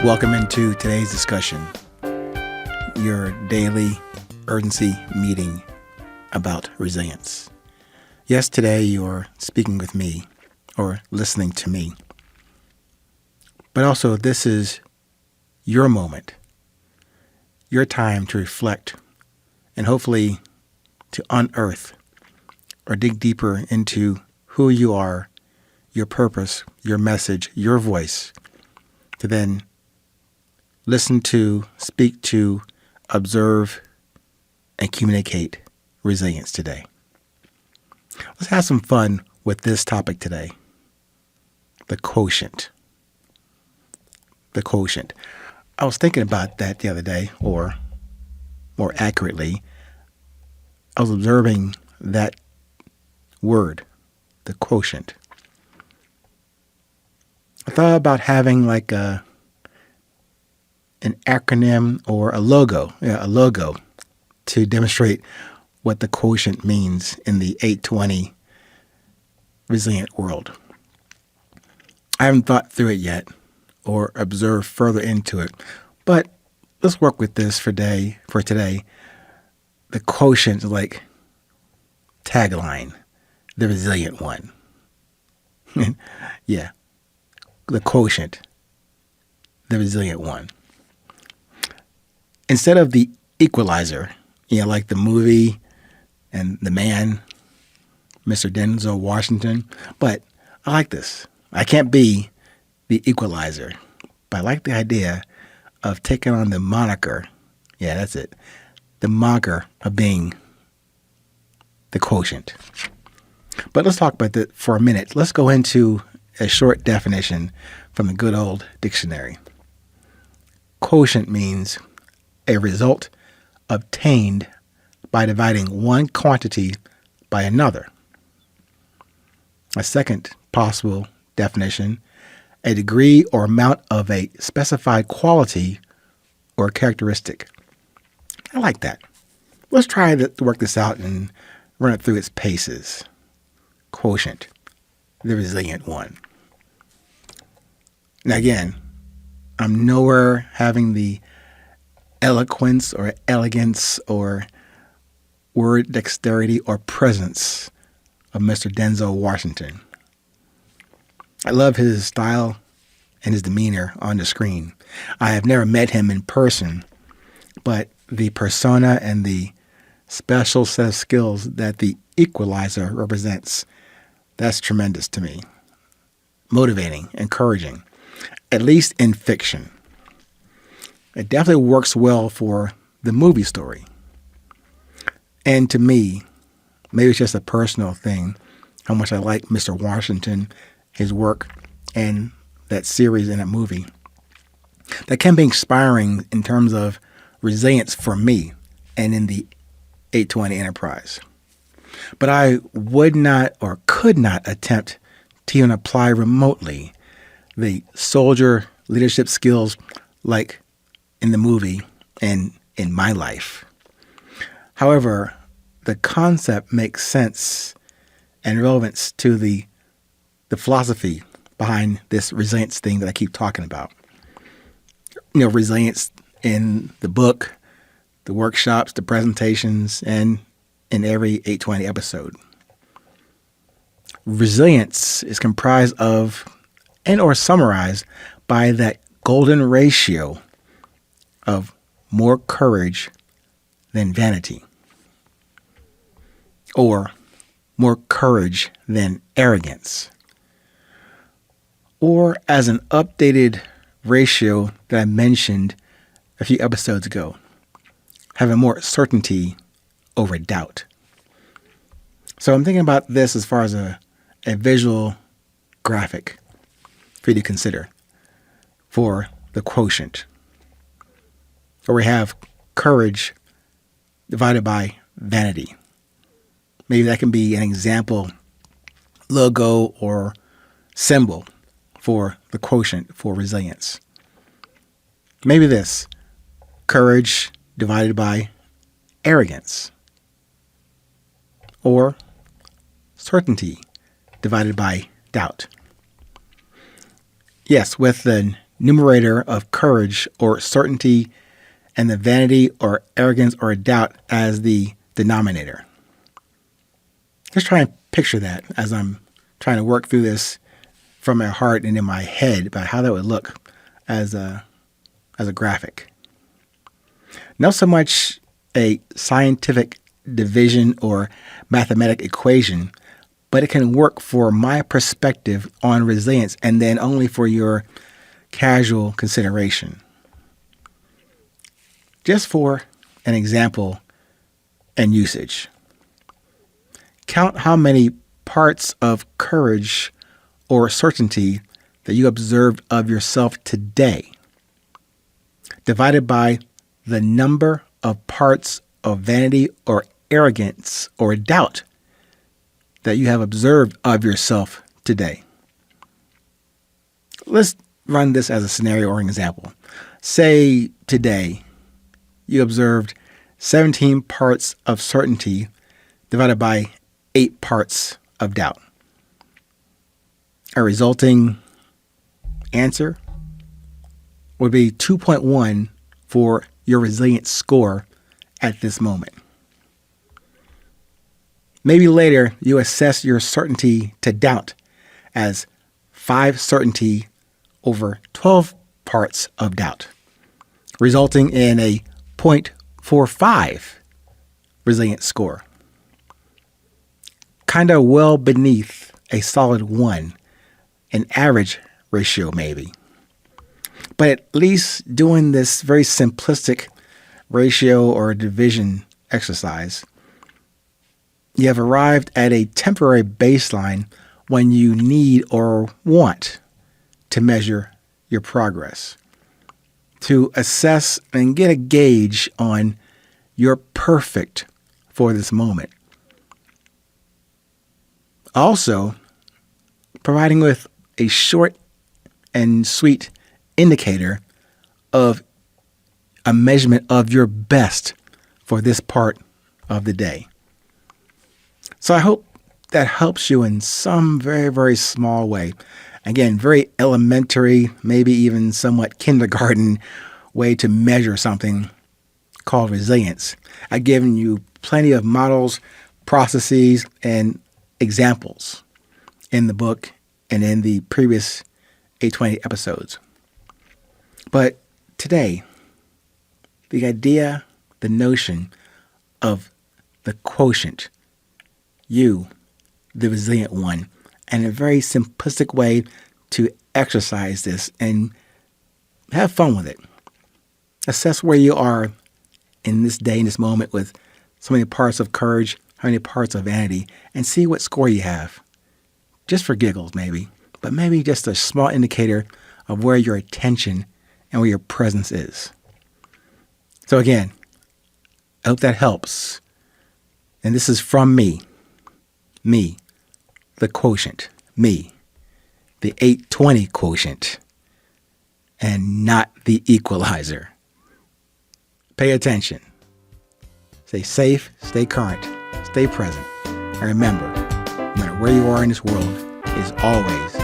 Welcome into today's discussion, your daily urgency meeting about resilience. Yes, today you're speaking with me or listening to me, but also this is your moment, your time to reflect and hopefully to unearth or dig deeper into who you are, your purpose, your message, your voice, to then listen to, speak to, observe, and communicate resilience today. Let's have some fun with this topic today. The quotient. The quotient. I was thinking about that the other day, or more accurately, I was observing that word, the quotient. I thought about having like an acronym or a logo to demonstrate what the quotient means in the 820 resilient world. I haven't thought through it yet or observed further into it, but let's work with this for today. The quotient is like tagline, the resilient one. Yeah, the quotient, the resilient one. Instead of the equalizer, like the movie and the man, Mr. Denzel Washington. But I like this. I can't be the equalizer, but I like the idea of taking on the moniker. Yeah, that's it. The moniker of being the quotient. But let's talk about that for a minute. Let's go into a short definition from the good old dictionary. Quotient means a result obtained by dividing one quantity by another. A second possible definition, a degree or amount of a specified quality or characteristic. I like that. Let's try to work this out and run it through its paces. Quotient, the resilient one. Now again, I'm nowhere having the eloquence or elegance or word dexterity or presence of Mr. Denzel Washington. I love his style and his demeanor on the screen. I have never met him in person, but the persona and the special set of skills that the equalizer represents, that's tremendous to me. Motivating, encouraging, at least in fiction. It definitely works well for the movie story. And to me, maybe it's just a personal thing, how much I like Mr. Washington, his work, and that series and that movie. That can be inspiring in terms of resilience for me and in the 820 enterprise. But I would not or could not attempt to even apply remotely the soldier leadership skills like in the movie and in my life. However, the concept makes sense and relevance to the philosophy behind this resilience thing that I keep talking about. Resilience in the book, the workshops, the presentations, and in every 820 episode. Resilience is comprised of and or summarized by that golden ratio of more courage than vanity, or more courage than arrogance, or as an updated ratio that I mentioned a few episodes ago, having more certainty over doubt. So I'm thinking about this as far as a visual graphic for you to consider for the quotient, where we have courage divided by vanity. Maybe that can be an example logo or symbol for the quotient for resilience. Maybe this, courage divided by arrogance, or certainty divided by doubt. Yes, with the numerator of courage or certainty and the vanity or arrogance or doubt as the denominator. Just try and picture that as I'm trying to work through this from my heart and in my head about how that would look as a graphic. Not so much a scientific division or mathematic equation, but it can work for my perspective on resilience and then only for your casual consideration. Just for an example and usage. Count how many parts of courage or certainty that you observed of yourself today, divided by the number of parts of vanity or arrogance or doubt that you have observed of yourself today. Let's run this as a scenario or an example. Say today you observed 17 parts of certainty divided by 8 parts of doubt. A resulting answer would be 2.1 for your resilience score at this moment. Maybe later you assess your certainty to doubt as 5 certainty over 12 parts of doubt, resulting in a 0.45 resilience score. Kind of well beneath a solid 1, an average ratio maybe. But at least doing this very simplistic ratio or division exercise, you have arrived at a temporary baseline when you need or want to measure your progress, to assess and get a gauge on your perfect for this moment. Also, providing with a short and sweet indicator of a measurement of your best for this part of the day. So I hope that helps you in some very, very small way. Again, very elementary, maybe even somewhat kindergarten way to measure something called resilience. I've given you plenty of models, processes, and examples in the book and in the previous 820 episodes. But today, the idea, the notion of the quotient, you, the resilient one, and a very simplistic way to exercise this and have fun with it. Assess where you are in this day, in this moment, with so many parts of courage, how many parts of vanity, and see what score you have. Just for giggles, maybe, but maybe just a small indicator of where your attention and where your presence is. So again, I hope that helps. And this is from me, the quotient, me, the 820 quotient, and not the equalizer. Pay attention. Stay safe, stay current, stay present. And remember, no matter where you are in this world, it is always